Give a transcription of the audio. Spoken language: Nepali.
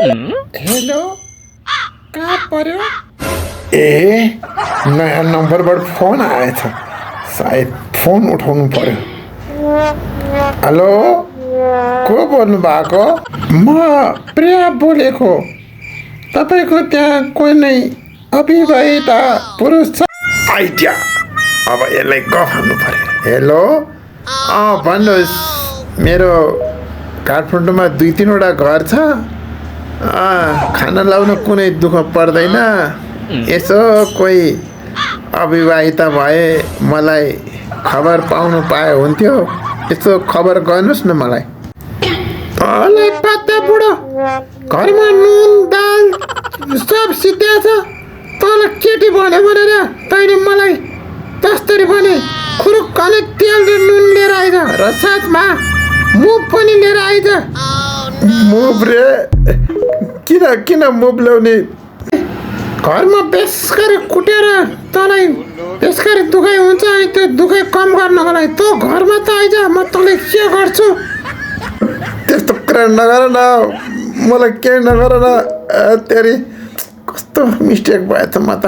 हेलो कहाँ पर्यो ए नयाँ नम्बरबाट फोन आएछ सायद फोन उठाउनु पर्यो हेलो को बोल्नु भएको म प्रिया बोलेको तपाईको त्यहाँ कोही नै अविवाहिता पुरुष छ आइडिया अब यसलाई गफाल्नु पर्यो हेलो भन्नुहोस् मेरो काठमाडौँमा 2-3 वटा घर छ खाना लाउन कुनै दुःख पर्दैन यसो कोही अविवाहिता भए मलाई खबर पाउनु पाए हुन्थ्यो यसो खबर गर्नुहोस् न मलाई तँलाई पत्ता बुढो घरमा नुन दाल सब सिद्धिया छ तँलाई केटी भन्यो भनेर तैँले मलाई जसरी भने खुरुक्कले तेल र नुन लिएर आइज र साथमा मुभ पनि लिएर आइज मुभ रे किन मुभ ल्याउने घरमा बेस गरी कुटेर तँलाई बेस गरी दुखाइ हुन्छ अनि त्यो दुखाइ कम गर्नको लागि तँ घरमा त आइज म तँलाई के गर्छु त्यस्तो कुरा नगर न मलाई केही नगर न तेरि कस्तो मिस्टेक भएछ म त